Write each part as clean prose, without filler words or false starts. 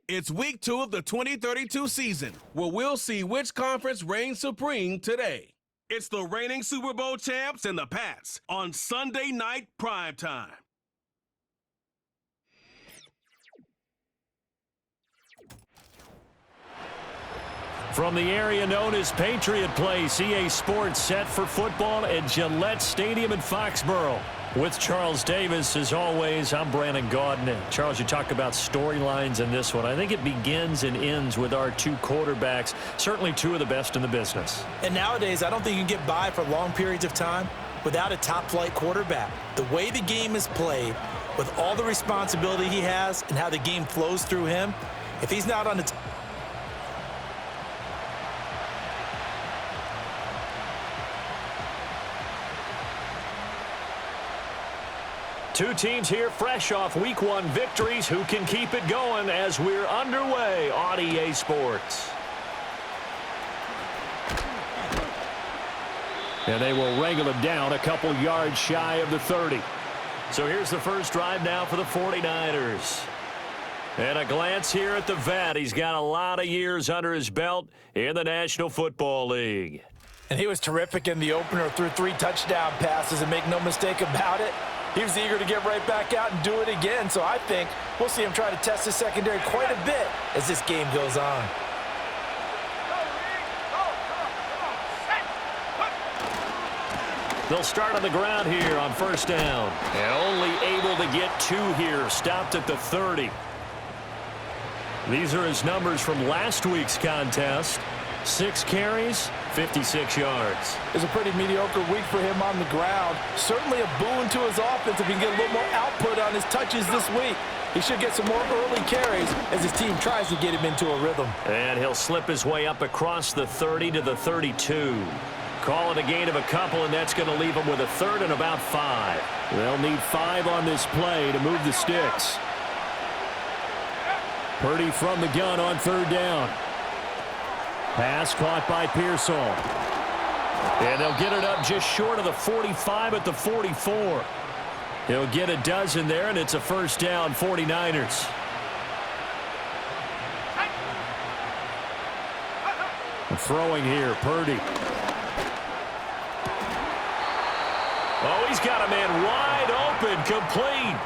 It's week 2 of the 2032 season, where we'll see which conference reigns supreme today. It's the reigning Super Bowl champs and the Pats on Sunday night primetime. From the area known as Patriot Place, EA Sports set for football at Gillette Stadium in Foxborough. With Charles Davis, as always, I'm Brandon Gaudin. Charles, you talk about storylines in this one. I think it begins and ends with our two quarterbacks, certainly two of the best in the business. And nowadays, I don't think you can get by for long periods of time without a top-flight quarterback. The way the game is played, with all the responsibility he has and how the game flows through him, if he's not on the Two teams here fresh off Week 1 victories. Who can keep it going as we're underway on EA Sports? And they will wrangle it down a couple yards shy of the 30. So here's the first drive now for the 49ers. And a glance here at the vet. He's got a lot of years under his belt in the National Football League. And he was terrific in the opener, threw 3 touchdown passes, and make no mistake about it, he was eager to get right back out and do it again. So I think we'll see him try to test his secondary quite a bit as this game goes on. They'll start on the ground here on first down. And only able to get 2 here, stopped at the 30. These are his numbers from last week's contest. 6 carries, 56 yards. It's a pretty mediocre week for him on the ground. Certainly a boon to his offense if he can get a little more output on his touches this week. He should get some more early carries as his team tries to get him into a rhythm. And he'll slip his way up across the 30 to the 32. Call it a gain of a couple, and that's going to leave him with a third and about 5. They'll need 5 on this play to move the sticks. Purdy from the gun on third down. Pass caught by Pearsall. And they'll get it up just short of the 45 at the 44. He'll get a dozen there, and it's a first down, 49ers. Throwing here, Purdy. Oh, he's got a man wide open, complete.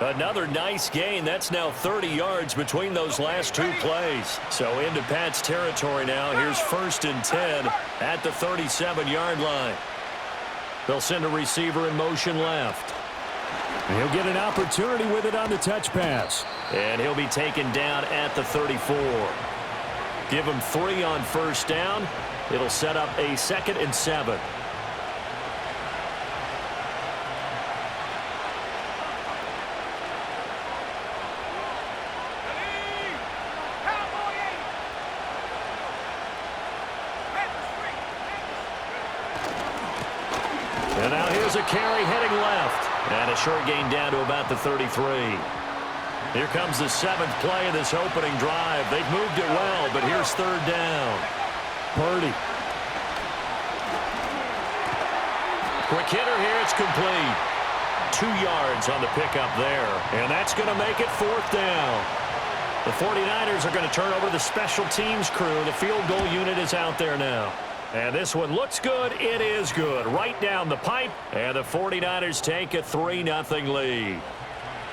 Another nice gain. That's now 30 yards between those last 2 plays. So into Pat's territory now. Here's first and 10 at the 37-yard line. They'll send a receiver in motion left. He'll get an opportunity with it on the touch pass. And he'll be taken down at the 34. Give him 3 on first down. It'll set up a 2nd and 7. And now here's a carry heading left. And a short gain down to about the 33. Here comes the 7th play of this opening drive. They've moved it well, but here's third down. Purdy. Quick hitter here. It's complete. 2 yards on the pickup there. And that's going to make it 4th down. The 49ers are going to turn over to the special teams crew. The field goal unit is out there now. And this one looks good. It is good. Right down the pipe. And the 49ers take a 3-0 lead.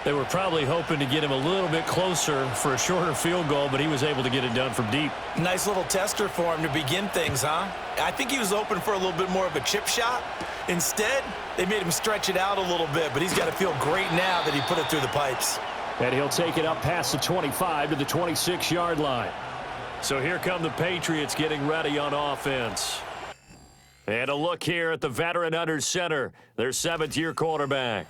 They were probably hoping to get him a little bit closer for a shorter field goal, but he was able to get it done from deep. Nice little tester for him to begin things, huh? I think he was open for a little bit more of a chip shot. Instead, they made him stretch it out a little bit, but he's got to feel great now that he put it through the pipes. And he'll take it up past the 25 to the 26-yard line. So here come the Patriots getting ready on offense. And a look here at the veteran under center, their 7th-year quarterback.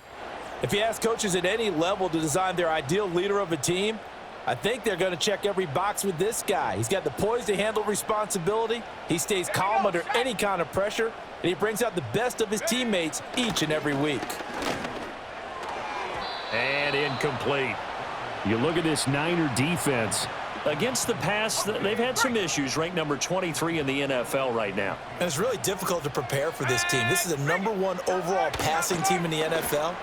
If you ask coaches at any level to design their ideal leader of a team, I think they're going to check every box with this guy. He's got the poise to handle responsibility. He stays calm under any kind of pressure, and he brings out the best of his teammates each and every week. And incomplete. You look at this Niner defense. Against the pass, they've had some issues, ranked number 23 in the NFL right now. And it's really difficult to prepare for this team. This is a #1 overall passing team in the NFL.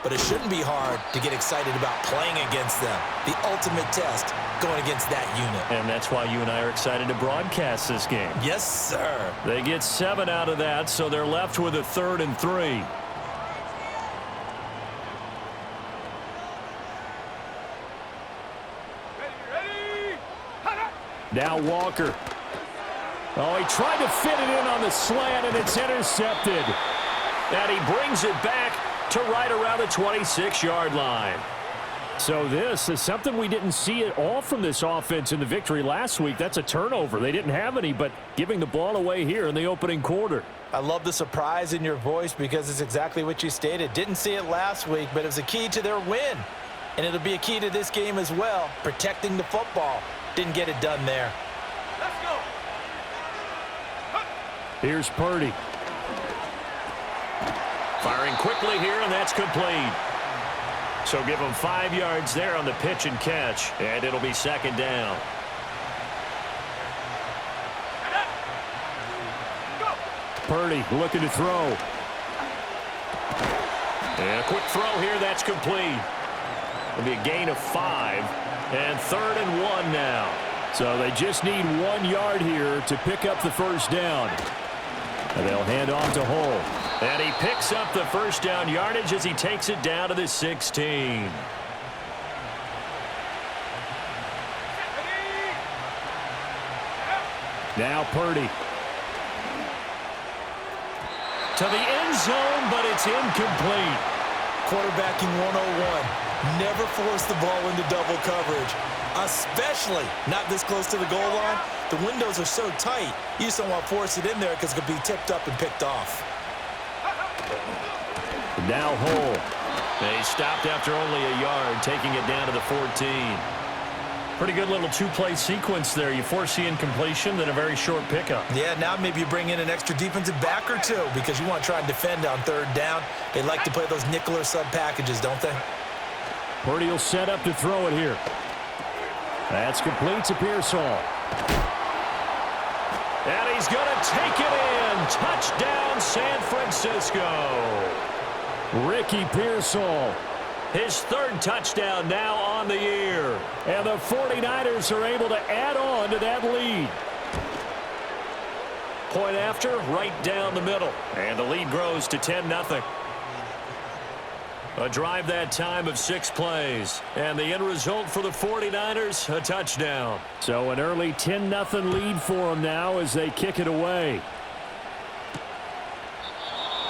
but it shouldn't be hard to get excited about playing against them. The ultimate test going against that unit. And that's why you and I are excited to broadcast this game. Yes, sir. They get 7 out of that, so they're left with a 3rd and 3. Now Walker. Oh, he tried to fit it in on the slant, and it's intercepted. And he brings it back to right around the 26-yard line. So this is something we didn't see at all from this offense in the victory last week. That's a turnover. They didn't have any, but giving the ball away here in the opening quarter. I love the surprise in your voice because it's exactly what you stated. Didn't see it last week, but it was a key to their win. And it'll be a key to this game as well, protecting the football. Didn't get it done there. Let's go. Here's Purdy. Firing quickly here, and that's complete. So give them 5 yards there on the pitch and catch, and it'll be 2nd down. Purdy looking to throw. And a quick throw here, that's complete. It'll be a gain of 5, and 3rd and 1 now. So they just need 1 yard here to pick up the first down. And they'll hand off to Hull. And he picks up the first down yardage as he takes it down to the 16. Now Purdy. To the end zone, but it's incomplete. Quarterbacking 101. Never force the ball into double coverage, especially not this close to the goal line. The windows are so tight, you just don't want to force it in there because it could be tipped up and picked off. Now Hull. They stopped after only a yard, taking it down to the 14. Pretty good little 2-play sequence there. You force the incompletion, then a very short pickup. Yeah, now maybe you bring in an extra defensive back or two because you want to try and defend on 3rd down. They like to play those nickel or sub packages, don't they? Purdy will set up to throw it here. That's complete to Pearsall. And he's going to take it in. Touchdown, San Francisco. Ricky Pearsall. His 3rd touchdown now on the year. And the 49ers are able to add on to that lead. Point after, right down the middle. And the lead grows to 10-0. A drive that time of 6 plays. And the end result for the 49ers, a touchdown. So an early 10-0 lead for them now as they kick it away.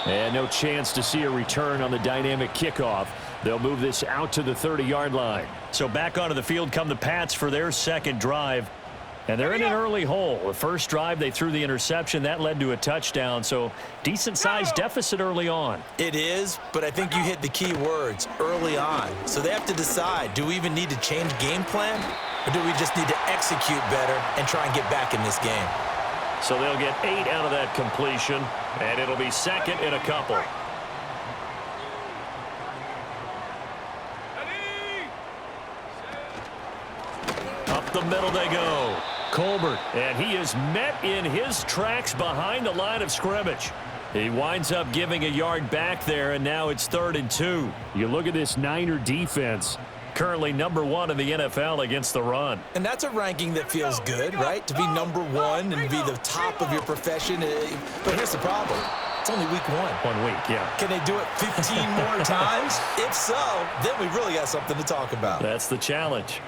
And no chance to see a return on the dynamic kickoff. They'll move this out to the 30-yard line. So back onto the field come the Pats for their 2nd drive. And they're in an early hole. The first drive, they threw the interception. That led to a touchdown. So decent-sized deficit early on. It is, but I think you hit the key words early on. So they have to decide, do we even need to change game plan? Or do we just need to execute better and try and get back in this game? So they'll get 8 out of that completion. And it'll be 2nd and a couple. Up the middle they go. Colbert, and he is met in his tracks behind the line of scrimmage. He winds up giving a yard back there, and now it's 3rd and 2. You look at this Niner defense, currently number 1 in the NFL against the run. And that's a ranking that feels good, right? To be number 1 and be the top of your profession. But here's the problem. It's only week 1. 1 week, yeah. Can they do it 15 more times? If so, then we really got something to talk about. That's the challenge.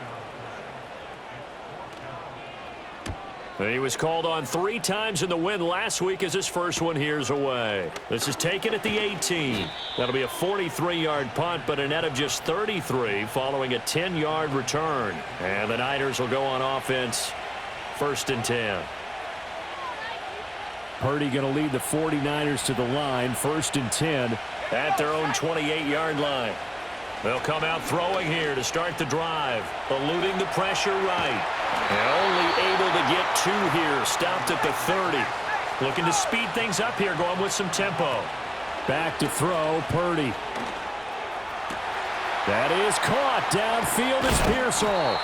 He was called on 3 times in the win last week as his first one here's away. This is taken at the 18. That'll be a 43-yard punt, but a net of just 33 following a 10-yard return. And the Niners will go on offense 1st and 10. Purdy going to lead the 49ers to the line, 1st and 10 at their own 28-yard line. They'll come out throwing here to start the drive, eluding the pressure right. And only able to get 2 here, stopped at the 30. Looking to speed things up here, going with some tempo. Back to throw, Purdy. That is caught. Downfield is Pearsall.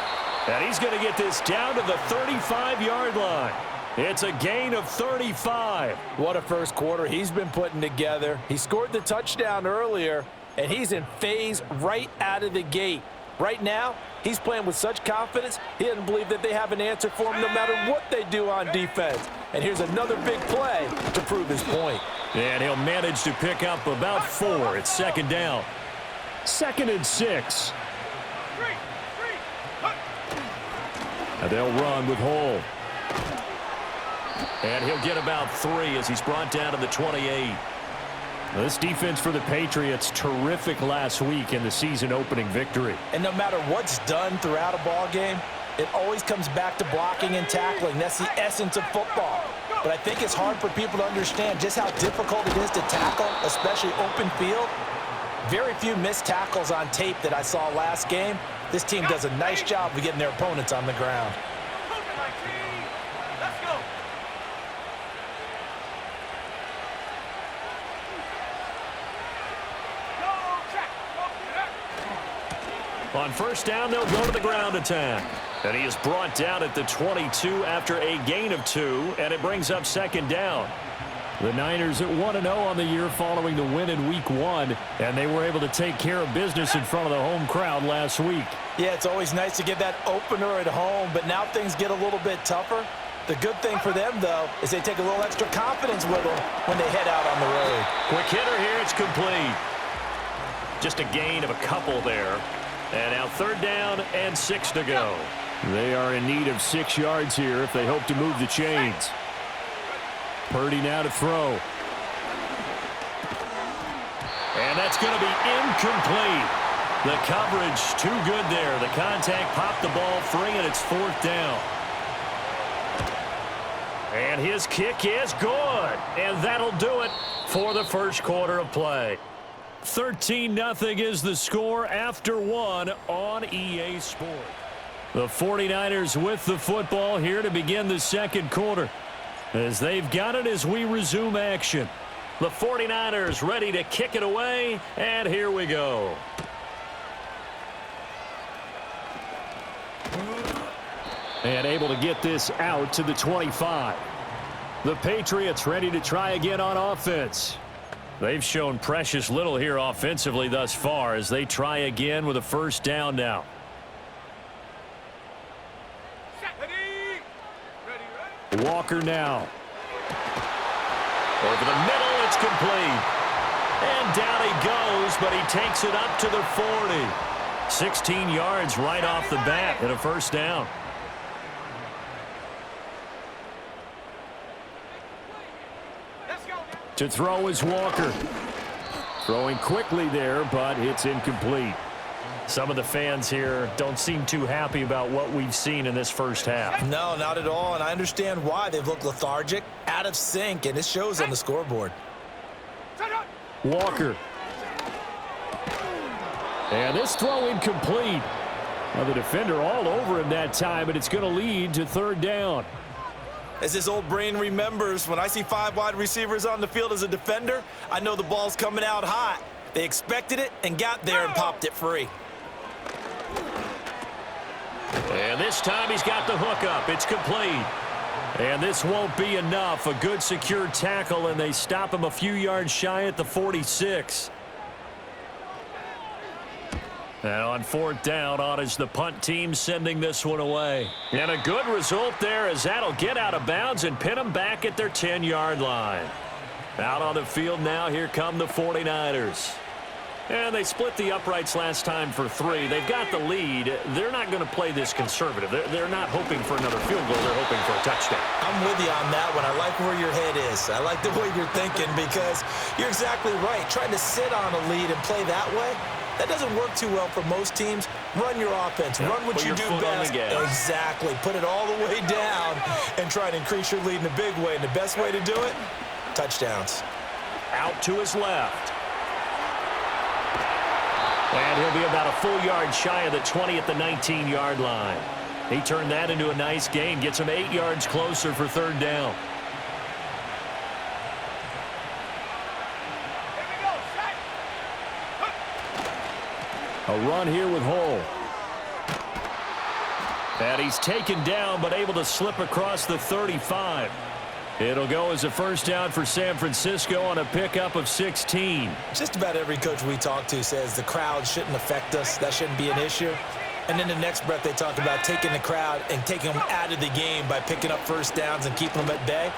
And he's going to get this down to the 35-yard line. It's a gain of 35. What a first quarter he's been putting together. He scored the touchdown earlier, and he's in phase right out of the gate. Right now, he's playing with such confidence, he doesn't believe that they have an answer for him no matter what they do on defense. And here's another big play to prove his point. And he'll manage to pick up about 4. It's second down. 2nd and 6. And they'll run with Hole. And he'll get about 3 as he's brought down to the 28. This defense for the Patriots, terrific last week in the season-opening victory. And no matter what's done throughout a ball game, it always comes back to blocking and tackling. That's the essence of football. But I think it's hard for people to understand just how difficult it is to tackle, especially open field. Very few missed tackles on tape that I saw last game. This team does a nice job of getting their opponents on the ground. On first down, they'll go to the ground attack. And he is brought down at the 22 after a gain of 2, and it brings up second down. The Niners at 1-0 on the year following the win in Week 1, and they were able to take care of business in front of the home crowd last week. Yeah, it's always nice to get that opener at home, but now things get a little bit tougher. The good thing for them, though, is they take a little extra confidence with them when they head out on the road. Quick hitter here, it's complete. Just a gain of a couple there. And now 3rd down and 6 to go. They are in need of 6 yards here if they hope to move the chains. Purdy now to throw. And that's going to be incomplete. The coverage too good there. The contact popped the ball free, and it's 4th down. And his kick is good. And that'll do it for the first quarter of play. 13-0 is the score after 1 on EA Sports. The 49ers with the football here to begin the second quarter. As they've got it as we resume action. The 49ers ready to kick it away, and here we go. And able to get this out to the 25. The Patriots ready to try again on offense. They've shown precious little here offensively thus far as they try again with a first down now. Walker now. Over the middle, it's complete. And down he goes, but he takes it up to the 40. 16 yards right off the bat and a first down. To throw is Walker. Throwing quickly there, but it's incomplete. Some of the fans here don't seem too happy about what we've seen in this first half. No, not at all, and I understand why. They've looked lethargic, out of sync, and it shows on the scoreboard. Walker. And this throw incomplete. Now the defender all over him that time, but it's going to lead to 3rd down. As his old brain remembers, when I see 5 wide receivers on the field as a defender, I know the ball's coming out hot. They expected it and got there and popped it free. And this time he's got the hook up. It's complete. And this won't be enough. A good secure tackle, and they stop him a few yards shy at the 46. Now on 4th down, on is the punt team sending this one away. And a good result there as that'll get out of bounds and pin them back at their 10-yard line. Out on the field now, here come the 49ers. And they split the uprights last time for 3. They've got the lead. They're not going to play this conservative. They're not hoping for another field goal. They're hoping for a touchdown. I'm with you on that one. I like where your head is. I like the way you're thinking because you're exactly right. Trying to sit on a lead and play that way, that doesn't work too well for most teams. Run your offense. Run what you do best. Exactly. Put it all the way down and try to increase your lead in a big way. And the best way to do it, touchdowns. Out to his left. And he'll be about a full yard shy of the 20 at the 19-yard line. He turned that into a nice gain. Gets him 8 yards closer for 3rd down. A run here with Hole. And he's taken down but able to slip across the 35. It'll go as a first down for San Francisco on a pickup of 16. Just about every coach we talk to says the crowd shouldn't affect us. That shouldn't be an issue. And in the next breath, they talk about taking the crowd and taking them out of the game by picking up first downs and keeping them at bay.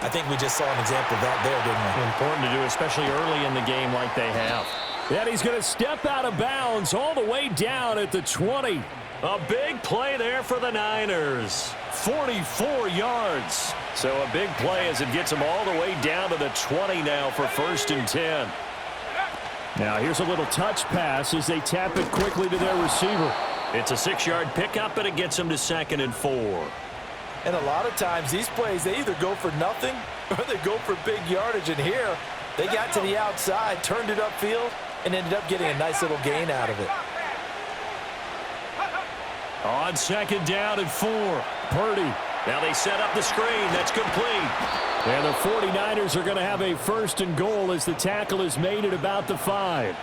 I think we just saw an example of that there, didn't we? Important to do, especially early in the game like they have. And he's going to step out of bounds all the way down at the 20. A big play there for the Niners. 44 yards. So a big play as it gets them all the way down to the 20 now for 1st and 10. Now here's a little touch pass as they tap it quickly to their receiver. It's a 6-yard pickup, and it gets them to 2nd and 4. And a lot of times these plays, they either go for nothing or they go for big yardage. And here, they got to the outside, turned it upfield, and ended up getting a nice little gain out of it. On 2nd down and 4, Purdy. Now they set up the screen. That's complete. And the 49ers are going to have a 1st and goal as the tackle is made at about the 5.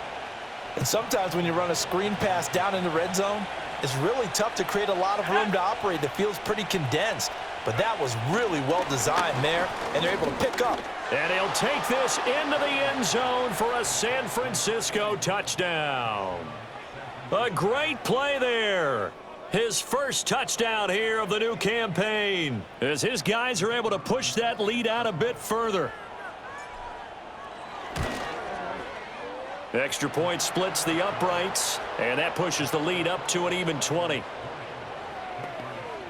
And sometimes when you run a screen pass down in the red zone, it's really tough to create a lot of room to operate. The field's pretty condensed. But that was really well designed there, and they're able to pick up. And he'll take this into the end zone for a San Francisco touchdown. A great play there. His first touchdown here of the new campaign as his guys are able to push that lead out a bit further. Extra point splits the uprights, and that pushes the lead up to an even 20.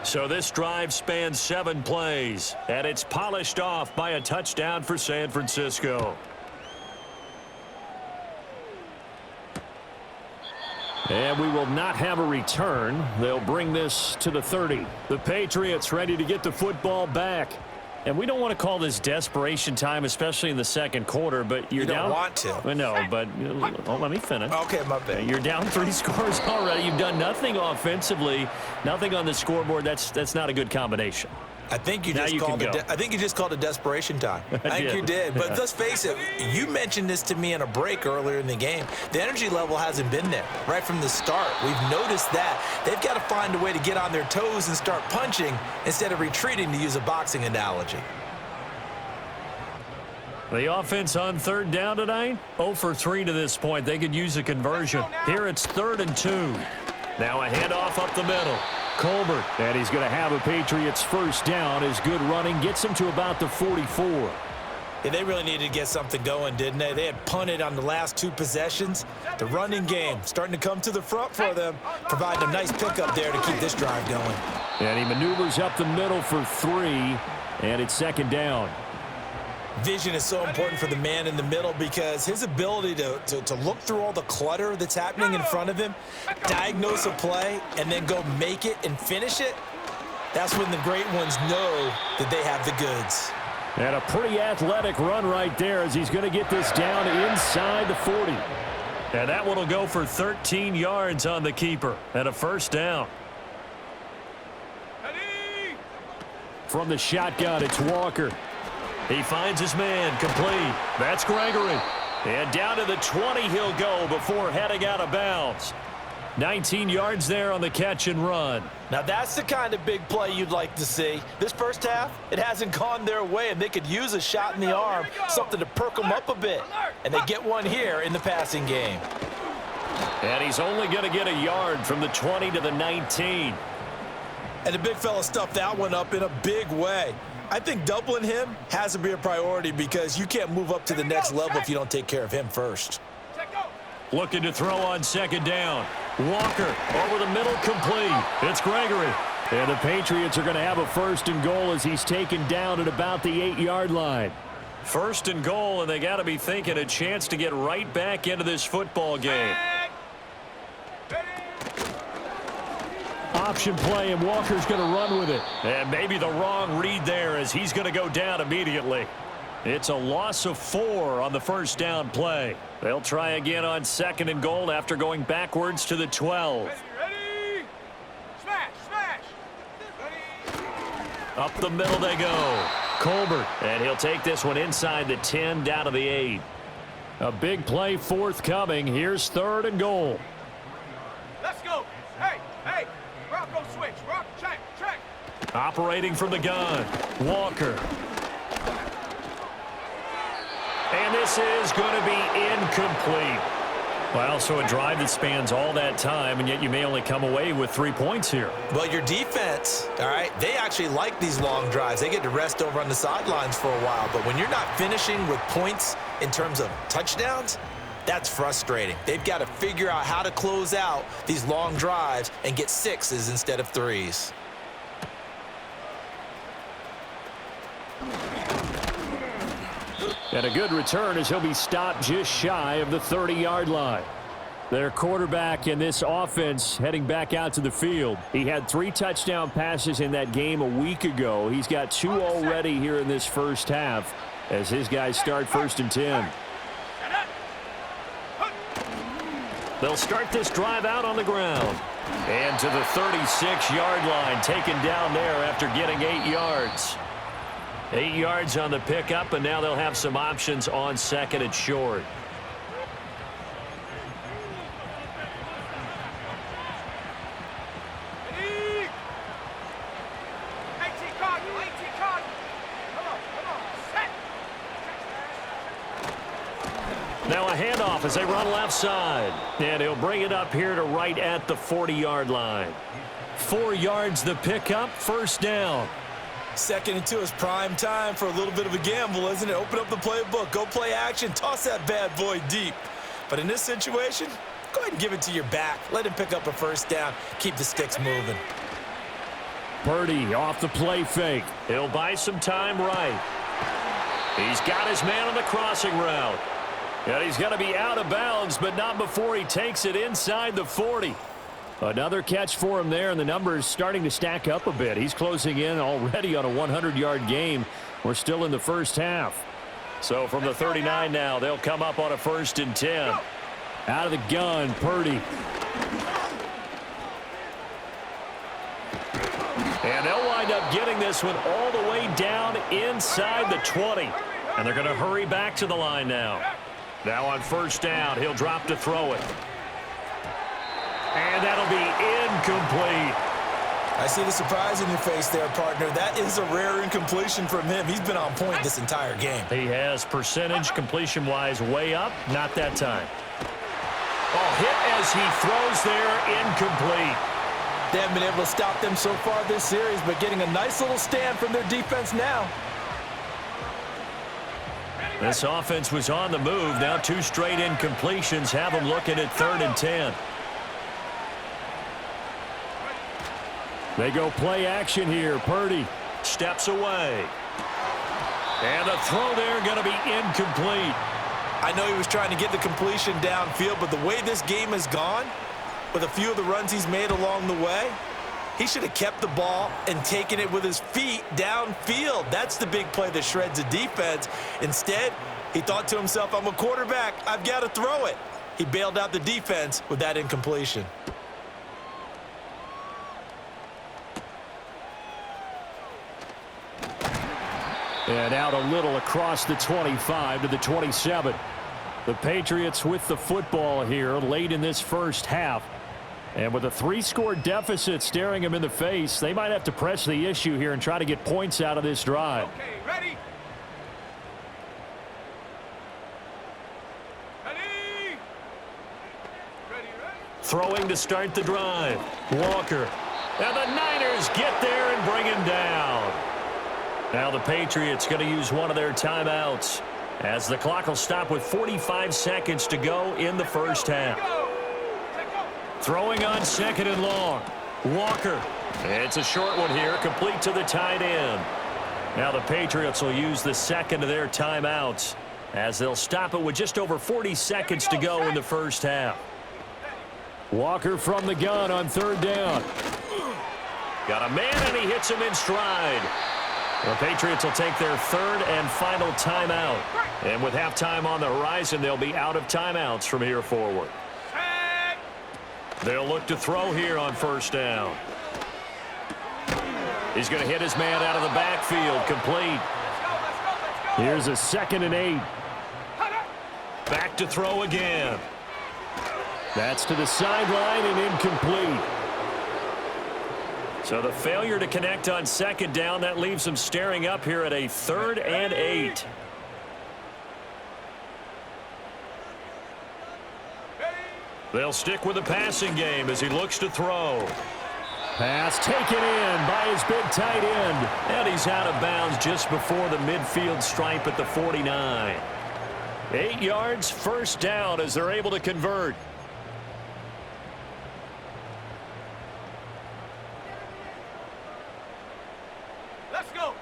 So this drive spans 7 plays, and it's polished off by a touchdown for San Francisco. And we will not have a return. They'll bring this to the 30. The Patriots ready to get the football back. And we don't want to call this desperation time, especially in the second quarter, but you're down. You don't want to. No, but let me finish. Okay, my bad. You're down 3 scores already. You've done nothing offensively, nothing on the scoreboard. That's not a good combination. I think you just called it desperation time. I think you did. But let's face it, you mentioned this to me in a break earlier in the game. The energy level hasn't been there right from the start. We've noticed that. They've got to find a way to get on their toes and start punching instead of retreating, to use a boxing analogy. The offense on 3rd down tonight, 0 for 3 to this point. They could use a conversion. Here it's 3rd and 2. Now a handoff up the middle. Colbert, and he's going to have a Patriots first down. His good running gets him to about the 44. Yeah, they really needed to get something going, didn't they? They had punted on the last 2 possessions. The running game starting to come to the front for them, providing a nice pickup there to keep this drive going. And he maneuvers up the middle for 3, and it's 2nd down. Vision is so important for the man in the middle because his ability to look through all the clutter that's happening in front of him, diagnose a play, and then go make it and finish it, that's when the great ones know that they have the goods. And a pretty athletic run right there as he's going to get this down inside the 40. And that one will go for 13 yards on the keeper and a first down. From the shotgun, it's Walker. He finds his man, complete. That's Gregory. And down to the 20 he'll go before heading out of bounds. 19 yards there on the catch and run. Now that's the kind of big play you'd like to see. This first half, it hasn't gone their way, and they could use a shot in the arm, something to perk them up a bit. And they get one here in the passing game. And he's only going to get a yard from the 20 to the 19. And the big fella stuffed that one up in a big way. I think doubling him has to be a priority because you can't move up to the next level if you don't take care of him first. Looking to throw on 2nd down. Walker over the middle, complete. It's Gregory. And the Patriots are going to have a 1st and goal as he's taken down at about the 8-yard line. 1st and goal, and they got to be thinking a chance to get right back into this football game. Option play, and Walker's going to run with it. And maybe the wrong read there as he's going to go down immediately. It's a loss of 4 on the first down play. They'll try again on 2nd and goal after going backwards to the 12. Ready? Smash! Up the middle they go. Colbert, and he'll take this one inside the 10 down to the 8. A big play forthcoming. Here's 3rd and goal. Let's go. Hey. Rock, go switch. Rock, check. Operating from the gun. Walker. And this is going to be incomplete. Well, so a drive that spans all that time, and yet you may only come away with 3 points here. Well, your defense, all right, they actually like these long drives. They get to rest over on the sidelines for a while. But when you're not finishing with points in terms of touchdowns, that's frustrating. They've got to figure out how to close out these long drives and get 6s instead of 3s. And a good return as he'll be stopped just shy of the 30-yard line. Their quarterback in this offense heading back out to the field. He had 3 touchdown passes in that game a week ago. He's got 2 already here in this first half as his guys start 1st and 10. They'll start this drive out on the ground. And to the 36-yard line, taken down there after getting 8 yards. 8 yards on the pickup, and now they'll have some options on 2nd and short. Now a handoff as they run left side. And he'll bring it up here to right at the 40-yard line. 4 yards the pickup, 1st down. 2nd and 2 is prime time for a little bit of a gamble, isn't it? Open up the playbook, go play action, toss that bad boy deep. But in this situation, go ahead and give it to your back. Let him pick up a 1st down. Keep the sticks moving. Purdy off the play fake. He'll buy some time right. He's got his man on the crossing route. And he's going to be out of bounds, but not before he takes it inside the 40. Another catch for him there, and the numbers starting to stack up a bit. He's closing in already on a 100-yard game. We're still in the first half. So from the 39 now, they'll come up on a 1st and 10. Out of the gun, Purdy. And they'll wind up getting this one all the way down inside the 20. And they're going to hurry back to the line now. Now on 1st down, he'll drop to throw it. And that'll be incomplete. I see the surprise in your face there, partner. That is a rare incompletion from him. He's been on point this entire game. He has percentage completion-wise way up. Not that time. Oh, hit as he throws there, incomplete. They haven't been able to stop them so far this series, but getting a nice little stand from their defense now. This offense was on the move. Now 2 straight incompletions have them looking at 3rd and 10. They go play action here. Purdy steps away. And the throw there going to be incomplete. I know he was trying to get the completion downfield, but the way this game has gone, with a few of the runs he's made along the way, he should have kept the ball and taken it with his feet downfield. That's the big play that shreds the defense. Instead, he thought to himself, I'm a quarterback. I've got to throw it. He bailed out the defense with that incompletion. And out a little across the 25 to the 27. The Patriots with the football here late in this first half. And with a 3-score deficit staring them in the face, they might have to press the issue here and try to get points out of this drive. Okay, ready? Ready? Throwing to start the drive. Walker. And the Niners get there and bring him down. Now the Patriots going to use one of their timeouts as the clock will stop with 45 seconds to go in the first half. Throwing on 2nd and long. Walker. It's a short one here, complete to the tight end. Now the Patriots will use the 2nd of their timeouts as they'll stop it with just over 40 seconds to go in the first half. Walker from the gun on 3rd down. Got a man, and he hits him in stride. The Patriots will take their 3rd and final timeout. And with halftime on the horizon, they'll be out of timeouts from here forward. They'll look to throw here on 1st down. He's going to hit his man out of the backfield, complete. Here's a 2nd and 8. Back to throw again. That's to the sideline and incomplete. So the failure to connect on 2nd down, that leaves them staring up here at a 3rd and 8. They'll stick with the passing game as he looks to throw. Pass taken in by his big tight end. And he's out of bounds just before the midfield stripe at the 49. 8 yards, first down as they're able to convert. Let's go.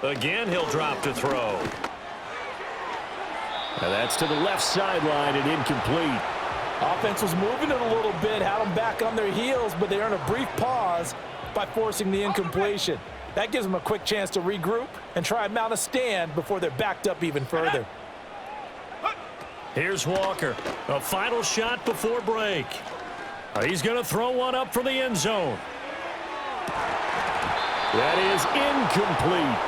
Again, he'll drop to throw. And that's to the left sideline and incomplete. Offense was moving it a little bit, had them back on their heels, but they earned a brief pause by forcing the incompletion. That gives them a quick chance to regroup and try and mount a stand before they're backed up even further. Here's Walker. A final shot before break. He's going to throw one up for the end zone. That is incomplete.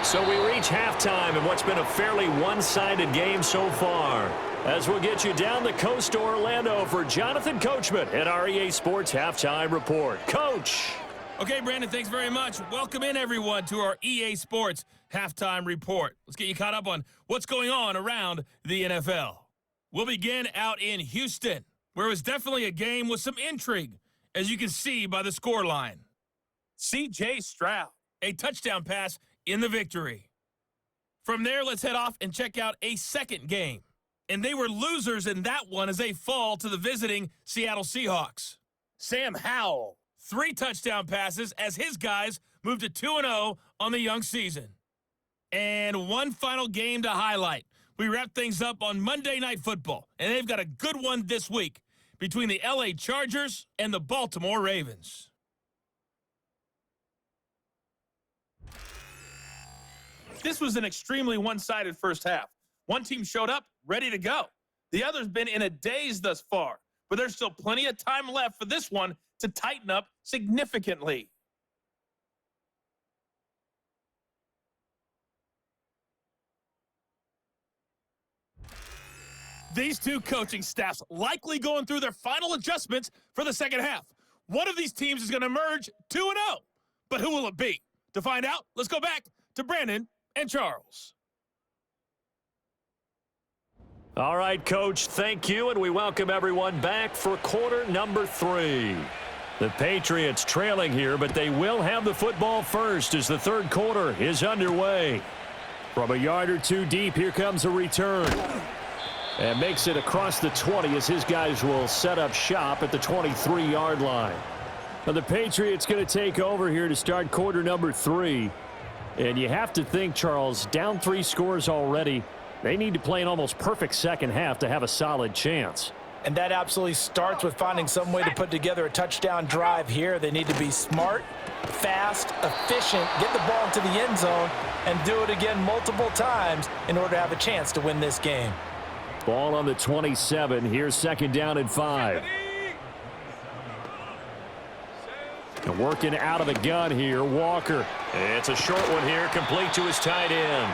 So we reach halftime in what's been a fairly one-sided game so far. As we'll get you down the coast to Orlando for Jonathan Coachman at our EA Sports Halftime Report. Coach. Okay, Brandon, thanks very much. Welcome in, everyone, to our EA Sports Halftime Report. Let's get you caught up on what's going on around the NFL. We'll begin out in Houston, where it was definitely a game with some intrigue, as you can see by the scoreline. C.J. Stroud, a touchdown pass in the victory. From there, let's head off and check out a second game. And they were losers in that one as they fall to the visiting Seattle Seahawks. Sam Howell, 3 touchdown passes as his guys moved to 2-0 on the young season. And one final game to highlight. We wrap things up on Monday Night Football, and they've got a good one this week between the LA Chargers and the Baltimore Ravens. This was an extremely one-sided first half. One team showed up, ready to go. The other's been in a daze thus far, but there's still plenty of time left for this one to tighten up significantly. These two coaching staffs likely going through their final adjustments for the second half. One of these teams is going to emerge 2-0, but who will it be? To find out, let's go back to Brandon and Charles. All right, Coach, thank you, and we welcome everyone back for quarter number 3. The Patriots trailing here, but they will have the football first as the third quarter is underway. From a yard or two deep, here comes a return. And makes it across the 20 as his guys will set up shop at the 23-yard line. Now the Patriots going to take over here to start quarter number 3. And you have to think, Charles, down 3 scores already. They need to play an almost perfect second half to have a solid chance. And that absolutely starts with finding some way to put together a touchdown drive here. They need to be smart, fast, efficient, get the ball into the end zone, and do it again multiple times in order to have a chance to win this game. Ball on the 27. Here's second down and 5. And working out of the gun here, Walker. It's a short one here, complete to his tight end.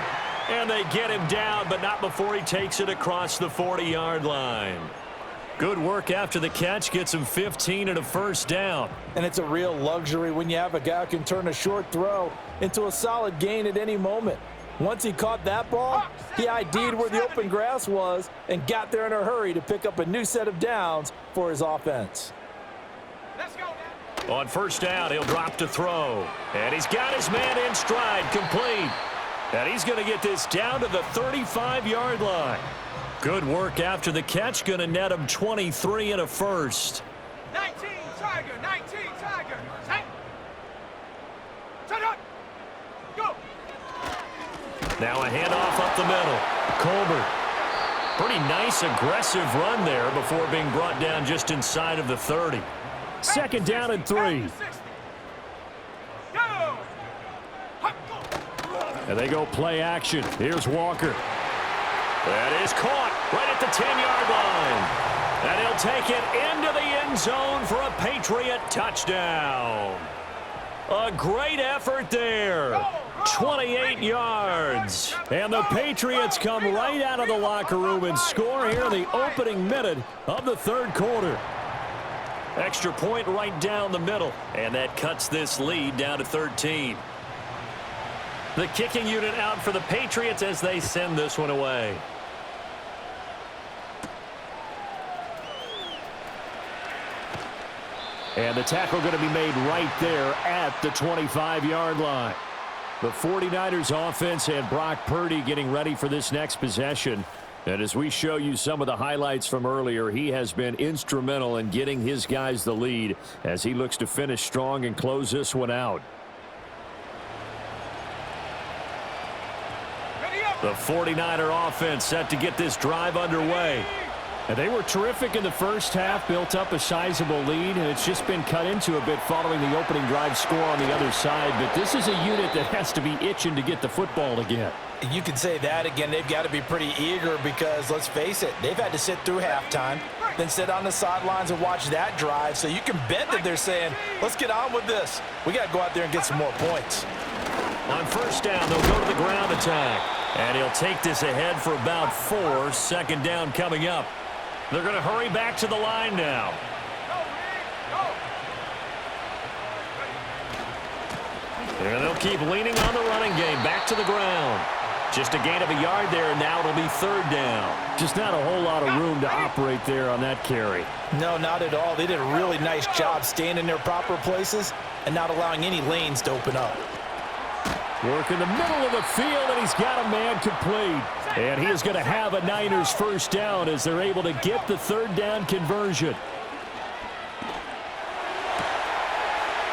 And they get him down, but not before he takes it across the 40-yard line. Good work after the catch, gets him 15 and a first down. And it's a real luxury when you have a guy who can turn a short throw into a solid gain at any moment. Once he caught that ball, he ID'd where the open grass was and got there in a hurry to pick up a new set of downs for his offense. Let's go. On first down, he'll drop to throw. And he's got his man in stride, complete. And he's going to get this down to the 35-yard line. Good work after the catch, going to net him 23 and a first. 19 Tiger, 19 Tiger. Hey. Turn up. Go. Now a handoff up the middle. Colbert. Pretty nice aggressive run there before being brought down just inside of the 30. Second down and 3. And they go play action. Here's Walker. That is caught right at the 10-yard line. And he'll take it into the end zone for a Patriot touchdown. A great effort there. 28 yards. And the Patriots come right out of the locker room and score here in the opening minute of the third quarter. Extra point right down the middle. And that cuts this lead down to 13. The kicking unit out for the Patriots as they send this one away. And the tackle going to be made right there at the 25-yard line. The 49ers offense and Brock Purdy getting ready for this next possession. And as we show you some of the highlights from earlier, he has been instrumental in getting his guys the lead as he looks to finish strong and close this one out. The 49er offense set to get this drive underway. And they were terrific in the first half, built up a sizable lead, and it's just been cut into a bit following the opening drive score on the other side. But this is a unit that has to be itching to get the football again. You can say that again. They've got to be pretty eager because, let's face it, they've had to sit through halftime, then sit on the sidelines and watch that drive. So you can bet that they're saying, let's get on with this. We got to go out there and get some more points. On first down, they'll go to the ground attack. And he'll take this ahead for about 4. Second down coming up. They're going to hurry back to the line now. And they'll keep leaning on the running game. Back to the ground. Just a gain of a yard there, and now it'll be third down. Just not a whole lot of room to operate there on that carry. No, not at all. They did a really nice job staying in their proper places and not allowing any lanes to open up. Work in the middle of the field, and he's got a man complete. And he is going to have a Niners first down as they're able to get the third down conversion.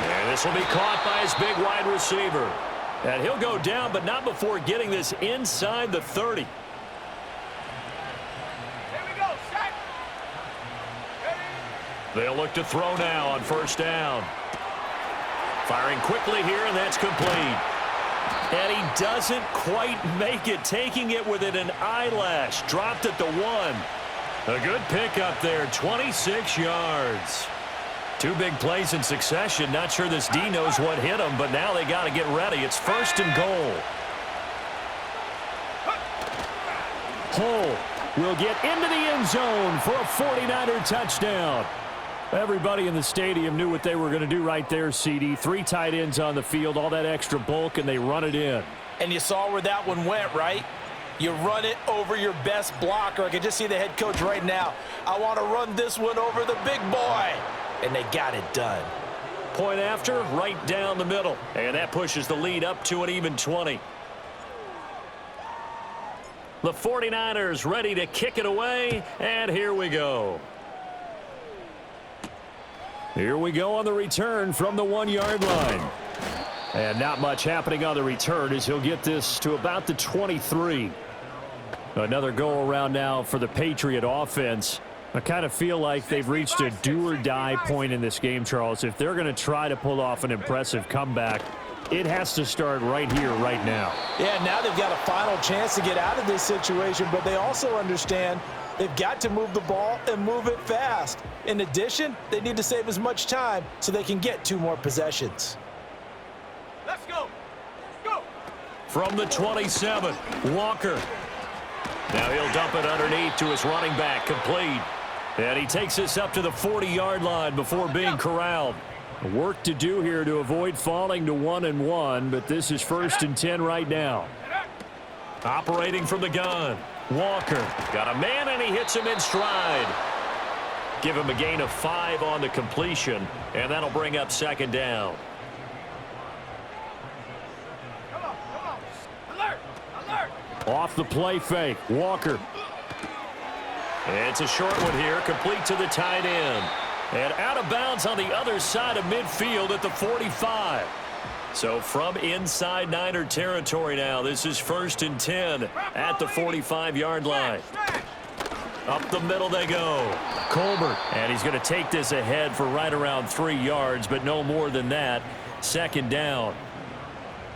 And this will be caught by his big wide receiver. And he'll go down, but not before getting this inside the 30. Here we go, set. They'll look to throw now on first down. Firing quickly here, and that's complete. And he doesn't quite make it, taking it within an eyelash. Dropped at the 1. A good pickup there, 26 yards. 2 big plays in succession. Not sure this D knows what hit him, but now they got to get ready. It's first and goal. Hull will get into the end zone for a 49er touchdown. Everybody in the stadium knew what they were going to do right there, CD. 3 tight ends on the field, all that extra bulk, and they run it in. And you saw where that one went, right? You run it over your best blocker. I can just see the head coach right now. I want to run this one over the big boy. And they got it done. Point after, right down the middle. And that pushes the lead up to an even 20. The 49ers ready to kick it away, and here we go. Here we go on the return from the 1-yard line. And not much happening on the return as he'll get this to about the 23. Another go-around now for the Patriot offense. I kind of feel like they've reached a do-or-die point in this game, Charles. If they're going to try to pull off an impressive comeback, it has to start right here, right now. Yeah, now they've got a final chance to get out of this situation, but they also understand they've got to move the ball and move it fast. In addition, they need to save as much time so they can get 2 more possessions. Let's go. Go. From the 27, Walker. Now he'll dump it underneath to his running back, complete. And he takes this up to the 40-yard line before being corralled. Work to do here to avoid falling to 1-1, but this is first and 10 right now. Operating from the gun. Walker got a man, and he hits him in stride. Give him a gain of 5 on the completion, and that'll bring up second down. Come on. Alert. Off the play fake, Walker. It's a short one here, complete to the tight end. And out of bounds on the other side of midfield at the 45. So from inside Niner territory now, this is first and 10 at the 45-yard line. Up the middle they go. Colbert, and he's going to take this ahead for right around 3 yards, but no more than that. Second down.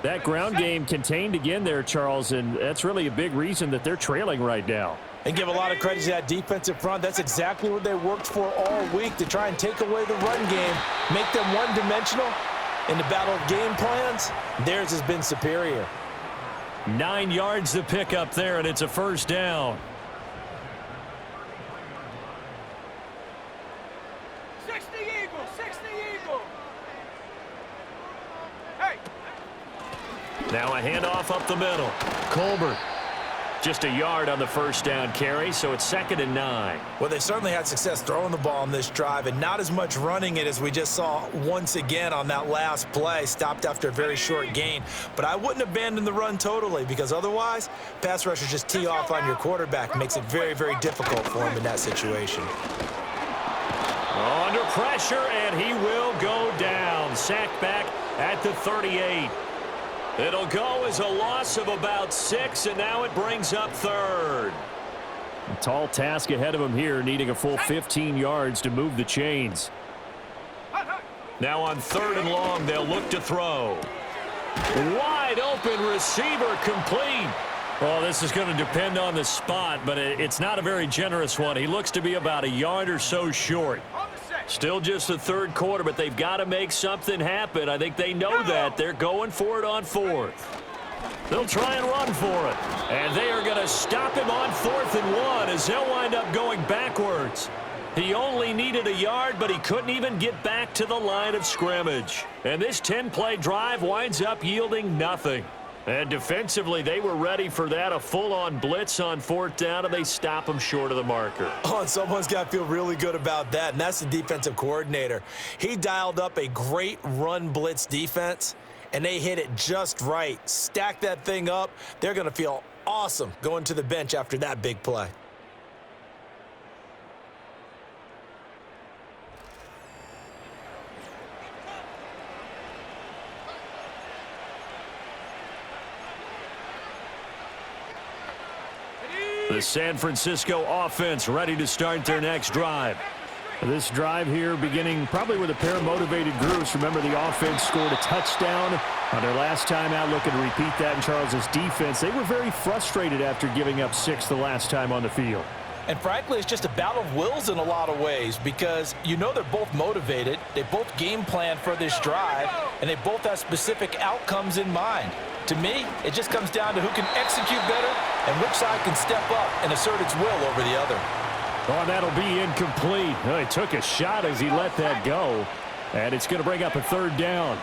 That ground game contained again there, Charles, and that's really a big reason that they're trailing right now. And give a lot of credit to that defensive front. That's exactly what they worked for all week, to try and take away the run game, make them one-dimensional. In the battle of game plans, theirs has been superior. 9 yards to pick up there, and it's a first down. 60 Eagle. Hey. Now a handoff up the middle. Colbert. Just a yard on the first down carry, so it's 2nd and 9. Well, they certainly had success throwing the ball on this drive and not as much running it as we just saw once again on that last play. Stopped after a very short gain. But I wouldn't abandon the run totally because otherwise, pass rushers just tee off on your quarterback. Makes it very, very difficult for him in that situation. Under pressure, and he will go down. Sacked back at the 38. It'll go as a loss of about 6, and now it brings up 3rd. A tall task ahead of him here, needing a full 15 yards to move the chains. Now on 3rd and long, they'll look to throw. Wide open receiver, complete. Well, this is going to depend on the spot, but it's not a very generous one. He looks to be about a yard or so short. Still just the 3rd quarter, but they've got to make something happen. I think they know that. They're going for it on 4th. They'll try and run for it. And they are going to stop him on 4th and 1 as they'll wind up going backwards. He only needed a yard, but he couldn't even get back to the line of scrimmage. And this 10-play drive winds up yielding nothing. And defensively, they were ready for that, a full-on blitz on 4th down, and they stop him short of the marker. Oh, and someone's got to feel really good about that, and that's the defensive coordinator. He dialed up a great run blitz defense, and they hit it just right. Stack that thing up. They're going to feel awesome going to the bench after that big play. The San Francisco offense ready to start their next drive. This drive here beginning probably with a pair of motivated groups. Remember, the offense scored a touchdown on their last time out. Looking to repeat that in Charles's defense. They were very frustrated after giving up 6 the last time on the field. And frankly, it's just a battle of wills in a lot of ways because you know they're both motivated. They both game plan for this drive, and they both have specific outcomes in mind. To me, it just comes down to who can execute better and which side can step up and assert its will over the other. Oh, that'll be incomplete. Oh, he took a shot as he let that go. And it's going to bring up a 3rd down.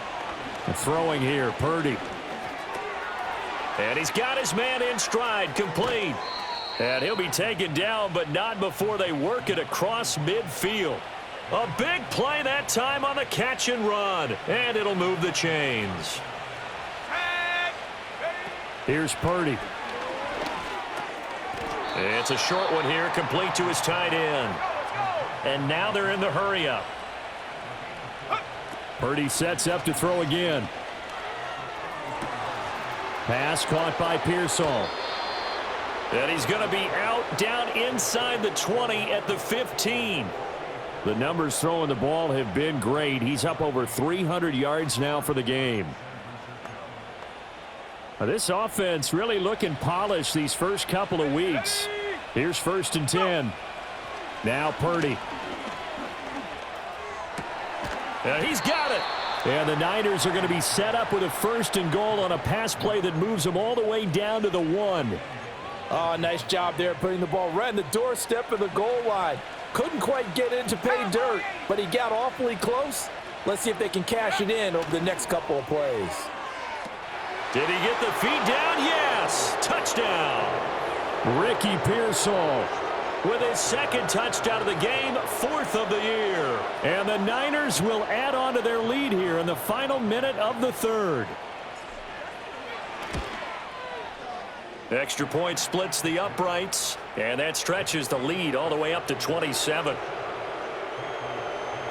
And throwing here, Purdy. And he's got his man in stride, complete. And he'll be taken down, but not before they work it across midfield. A big play that time on the catch and run. And it'll move the chains. Here's Purdy. It's a short one here, complete to his tight end. And now they're in the hurry-up. Purdy sets up to throw again. Pass caught by Pearsall. And he's going to be out down inside the 20 at the 15. The numbers throwing the ball have been great. He's up over 300 yards now for the game. This offense really looking polished these first couple of weeks. Here's 1st and 10. Now Purdy. He's got it. And the Niners are going to be set up with a 1st and goal on a pass play that moves them all the way down to the 1. Oh, nice job there putting the ball right in the doorstep of the goal line. Couldn't quite get in to pay dirt, but he got awfully close. Let's see if they can cash it in over the next couple of plays. Did he get the feet down? Yes. Touchdown. Ricky Pearsall with his 2nd touchdown of the game, 4th of the year. And the Niners will add on to their lead here in the final minute of the 3rd. Extra point splits the uprights, and that stretches the lead all the way up to 27.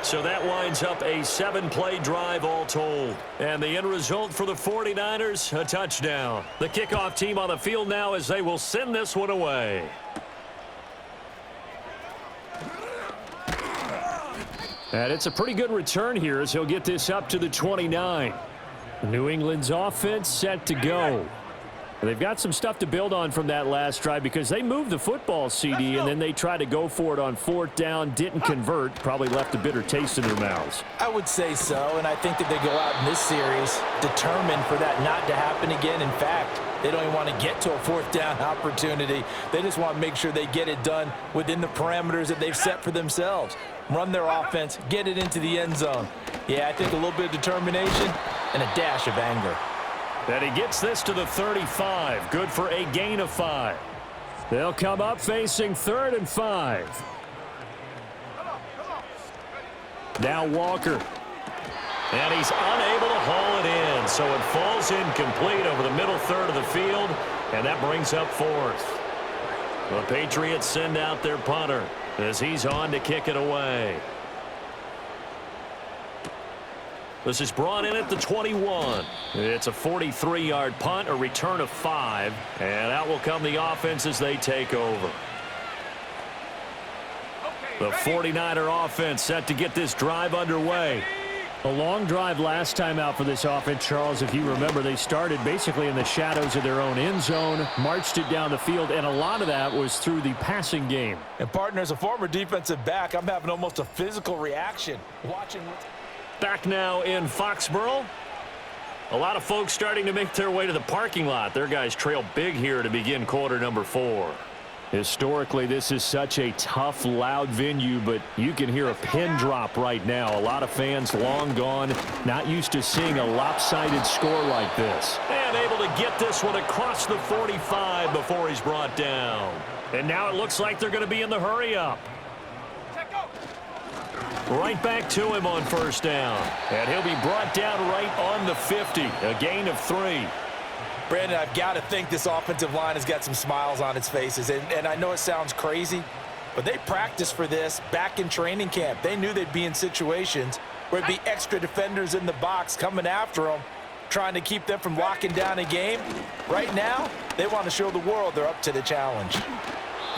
So that winds up a 7-play drive all told. And the end result for the 49ers, a touchdown. The kickoff team on the field now as they will send this one away. And it's a pretty good return here as he'll get this up to the 29. New England's offense set to go. They've got some stuff to build on from that last drive because they moved the football, CD, and then they tried to go for it on 4th down, didn't convert, probably left a bitter taste in their mouths. I would say so, and I think that they go out in this series determined for that not to happen again. In fact, they don't even want to get to a 4th down opportunity. They just want to make sure they get it done within the parameters that they've set for themselves. Run their offense, get it into the end zone. Yeah, I think a little bit of determination and a dash of anger. And he gets this to the 35. Good for a gain of 5. They'll come up facing 3rd and 5. Now Walker. And he's unable to haul it in, so it falls incomplete over the middle third of the field, and that brings up 4th. The Patriots send out their punter as he's on to kick it away. This is brought in at the 21. It's a 43-yard punt, a return of 5, and out will come the offense as they take over. The 49er offense set to get this drive underway. A long drive last time out for this offense, Charles. If you remember, they started basically in the shadows of their own end zone, marched it down the field, and a lot of that was through the passing game. And, partner, as a former defensive back, I'm having almost a physical reaction watching. Back now in Foxborough. A lot of folks starting to make their way to the parking lot. Their guys trail big here to begin quarter number 4. Historically, this is such a tough, loud venue, but you can hear a pin drop right now. A lot of fans long gone, not used to seeing a lopsided score like this. And able to get this one across the 45 before he's brought down. And now it looks like they're going to be in the hurry-up. Right back to him on 1st down. And he'll be brought down right on the 50, a gain of 3. Brandon, I've got to think this offensive line has got some smiles on its faces. And I know it sounds crazy, but they practiced for this back in training camp. They knew they'd be in situations where it'd be extra defenders in the box coming after them, trying to keep them from locking down a game. Right now, they want to show the world they're up to the challenge.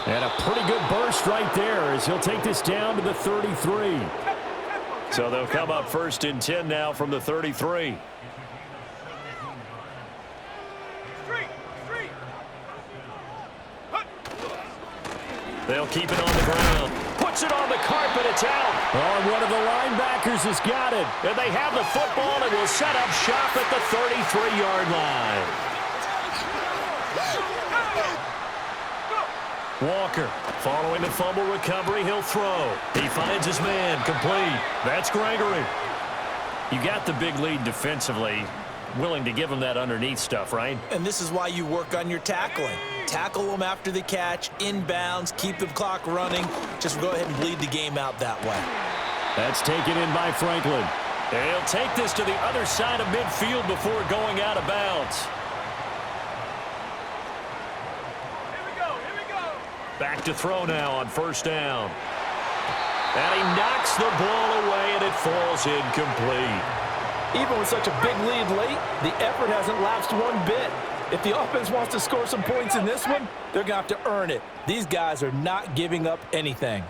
And a pretty good burst right there as he'll take this down to the 33. So they'll come up 1st and 10 now from the 33. They'll keep it on the ground. Puts it on the carpet. It's out. Oh, one of the linebackers has got it. And they have the football and will set up shop at the 33-yard line. Walker, following the fumble recovery, he'll throw. He finds his man, complete. That's Gregory. You got the big lead defensively. Willing to give him that underneath stuff, right? And this is why you work on your tackling. Tackle them after the catch, inbounds, keep the clock running. Just go ahead and bleed the game out that way. That's taken in by Franklin. And he'll take this to the other side of midfield before going out of bounds. Back to throw now on 1st down. And he knocks the ball away, and it falls incomplete. Even with such a big lead late, the effort hasn't lapsed one bit. If the offense wants to score some points in this one, they're going to have to earn it. These guys are not giving up anything.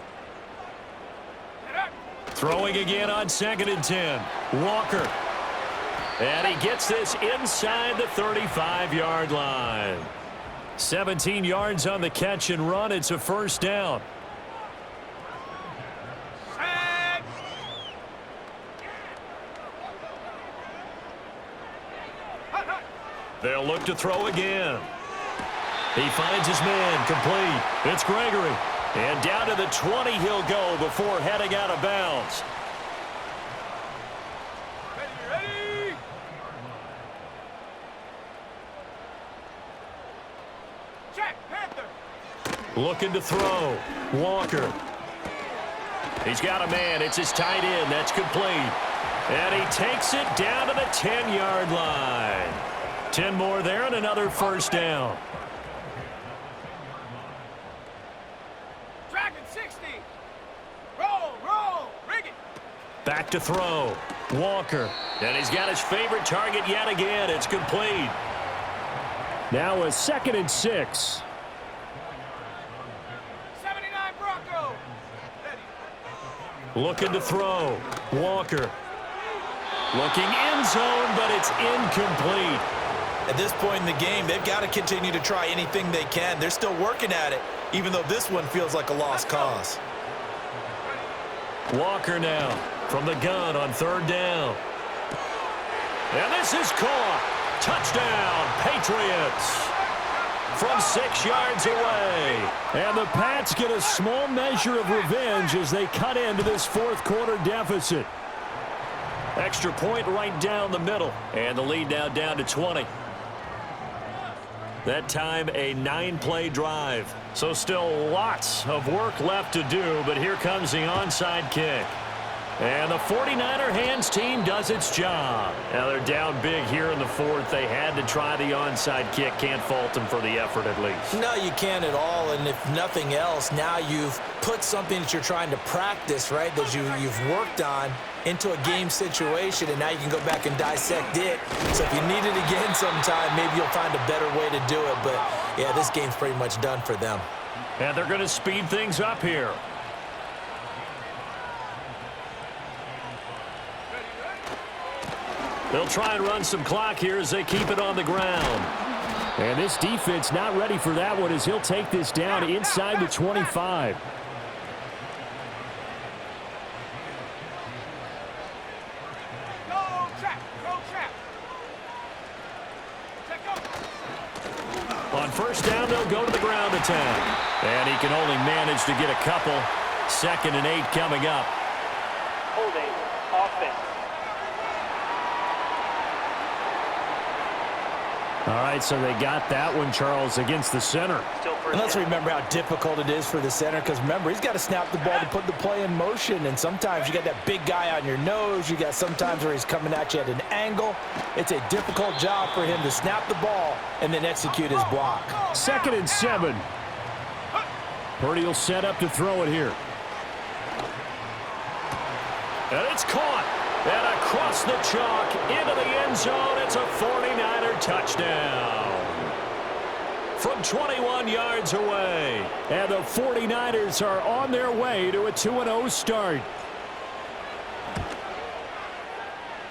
Throwing again on 2nd and 10. Walker. And he gets this inside the 35-yard line. 17 yards on the catch and run. It's a 1st down. They'll look to throw again. He finds his man, complete. It's Gregory. And down to the 20 he'll go before heading out of bounds. Ready. Check, Panther. Looking to throw. Walker. He's got a man. It's his tight end. That's complete. And he takes it down to the 10-yard line. 10 more there and another 1st down. Dragon 60. Roll, rig it. Back to throw. Walker. And he's got his favorite target yet again. It's complete. Now a 2nd and 6. 79 Bronco. Ready. Looking to throw. Walker. Looking end zone, but it's incomplete. At this point in the game, they've got to continue to try anything they can. They're still working at it, even though this one feels like a lost cause. Walker now from the gun on 3rd down. And this is caught. Touchdown, Patriots. From 6 yards away. And the Pats get a small measure of revenge as they cut into this 4th quarter deficit. Extra point right down the middle. And the lead now down to 20. That time a 9-play drive. So still lots of work left to do, but here comes the onside kick. And the 49er hands team does its job. Now they're down big here in the fourth. They had to try the onside kick. Can't fault them for the effort at least. No, you can't at all. And if nothing else, now you've put something that you're trying to practice, right, that you've worked on into a game situation, and now you can go back and dissect it. So if you need it again sometime, maybe you'll find a better way to do it. But, yeah, this game's pretty much done for them. And they're going to speed things up here. They'll try and run some clock here as they keep it on the ground. And this defense not ready for that one as he'll take this down inside the 25. On first down, they'll go to the ground attack. And he can only manage to get a couple. 2nd and 8 coming up. Holding offense. All right, so they got that one, Charles, against the center. And let's remember how difficult it is for the center, because remember, he's got to snap the ball to put the play in motion, and sometimes you got that big guy on your nose. You got sometimes where he's coming at you at an angle. It's a difficult job for him to snap the ball and then execute his block. 2nd and 7. Purdy will set up to throw it here. And it's caught. And across the chalk into the end zone. It's a 49er touchdown. From 21 yards away. And the 49ers are on their way to a 2-0 start.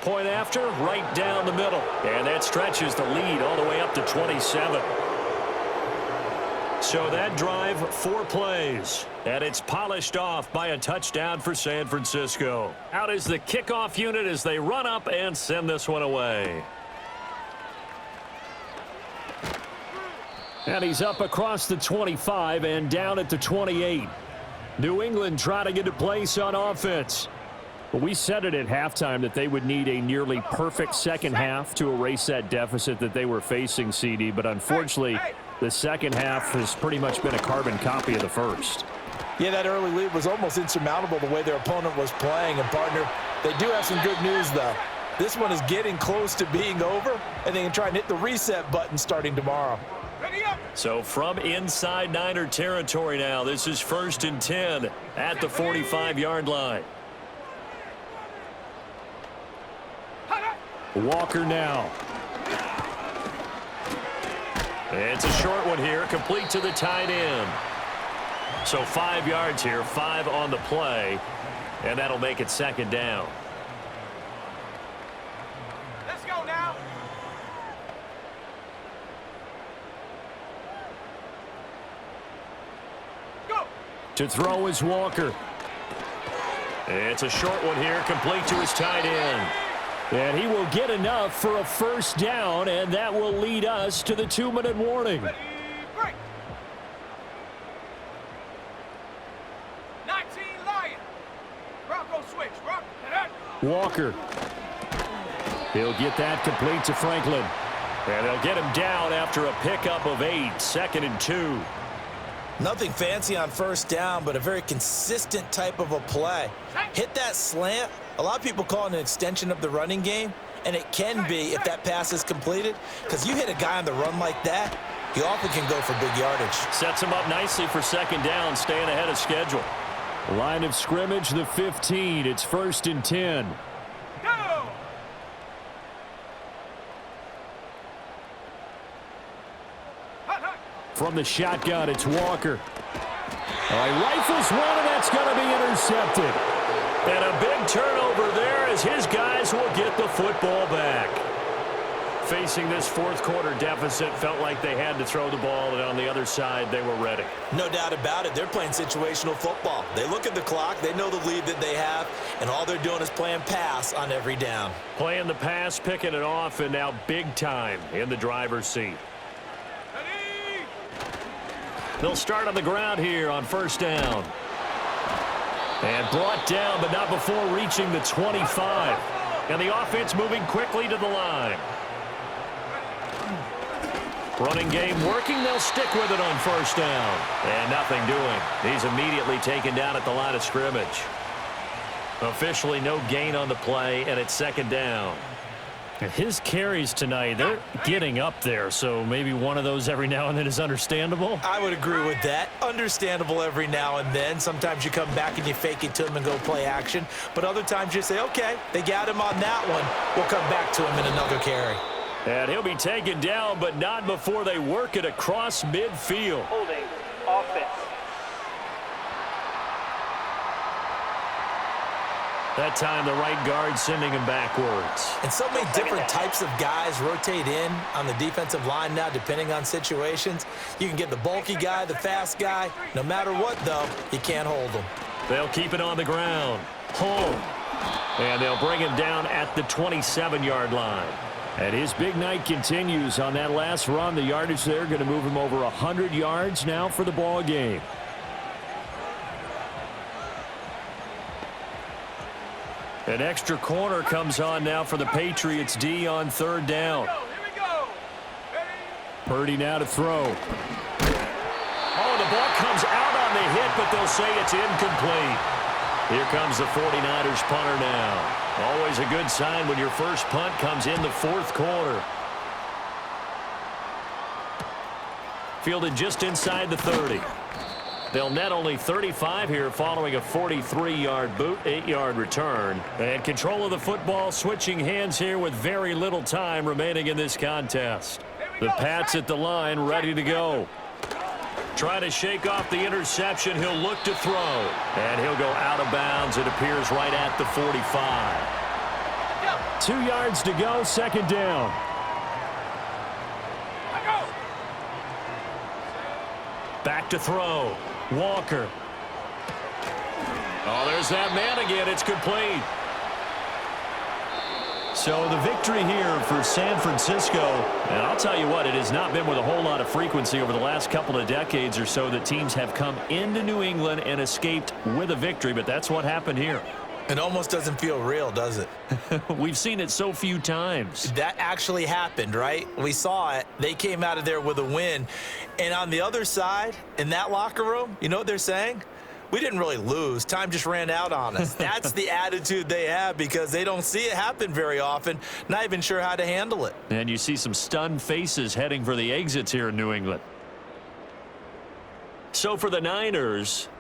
Point after, right down the middle. And that stretches the lead all the way up to 27. So that drive, 4 plays. And it's polished off by a touchdown for San Francisco. Out is the kickoff unit as they run up and send this one away. And he's up across the 25 and down at the 28. New England trying to get a place on offense. But we said it at halftime that they would need a nearly perfect second half to erase that deficit that they were facing, CD. But unfortunately, the second half has pretty much been a carbon copy of the first. Yeah, that early lead was almost insurmountable the way their opponent was playing. And, partner, they do have some good news, though. This one is getting close to being over, and they can try and hit the reset button starting tomorrow. So from inside Niner territory now, this is 1st and 10 at the 45-yard line. Walker now. It's a short one here, complete to the tight end. So 5 yards here, 5 on the play, and that'll make it 2nd down. Let's go now. Go. To throw is Walker. It's a short one here, complete to his tight end. And he will get enough for a 1st down, and that will lead us to the 2-minute warning. Ready, break. 19 Lion. Bronco switch. Walker. He'll get that complete to Franklin. And they'll get him down after a pickup of 8, 2nd and 2. Nothing fancy on 1st down, but a very consistent type of a play. Hit that slant. A lot of people call it an extension of the running game, and it can be if that pass is completed, because you hit a guy on the run like that, he often can go for big yardage. Sets him up nicely for 2nd down, staying ahead of schedule. Line of scrimmage, the 15. It's 1st and 10. Go. From the shotgun, it's Walker. All right, rifles one, and that's going to be intercepted. And a big turnover there as his guys will get the football back. Facing this 4th quarter deficit, felt like they had to throw the ball, and on the other side, they were ready. No doubt about it. They're playing situational football. They look at the clock, they know the lead that they have, and all they're doing is playing pass on every down. Playing the pass, picking it off, and now big time in the driver's seat. Ready. They'll start on the ground here on 1st down. And brought down, but not before reaching the 25. And the offense moving quickly to the line. Running game working. They'll stick with it on first down. And nothing doing. He's immediately taken down at the line of scrimmage. Officially no gain on the play, and it's second down. And his carries tonight, they're getting up there, so maybe one of those every now and then is understandable. I would agree with that. Understandable every now and then. Sometimes you come back and you fake it to him and go play action. But other times you say, okay, they got him on that one. We'll come back to him in another carry. And he'll be taken down, but not before they work it across midfield. Holding. Offense. That time the right guard sending him backwards. And so many different types of guys rotate in on the defensive line now, depending on situations. You can get the bulky guy, the fast guy. No matter what, though, you can't hold them. They'll keep it on the ground. Home. And they'll bring him down at the 27-yard line. And his big night continues on that last run. The yardage there going to move him over 100 yards now for the ball game. An extra corner comes on now for the Patriots D on third down. Here we go. Purdy now to throw. Oh, the ball comes out on the hit, but they'll say it's incomplete. Here comes the 49ers punter now. Always a good sign when your first punt comes in the fourth quarter. Fielded just inside the 30. They'll net only 35 here following a 43-yard boot, 8-yard return. And control of the football switching hands here with very little time remaining in this contest. The Pats at the line ready to go. Trying to shake off the interception. He'll look to throw. And he'll go out of bounds. It appears right at the 45. 2 yards to go, second down. Back to throw. Walker. Oh, there's that man again. It's complete. So the victory here for San Francisco. And I'll tell you what, it has not been with a whole lot of frequency over the last couple of decades or so that teams have come into New England and escaped with a victory, but that's what happened here. It almost doesn't feel real, does it? We've seen it so few times. That actually happened, right? We saw it. They came out of there with a win. And on the other side, in that locker room, you know what they're saying? We didn't really lose. Time just ran out on us. That's the attitude they have because they don't see it happen very often, not even sure how to handle it. And you see some stunned faces heading for the exits here in New England. So for the Niners,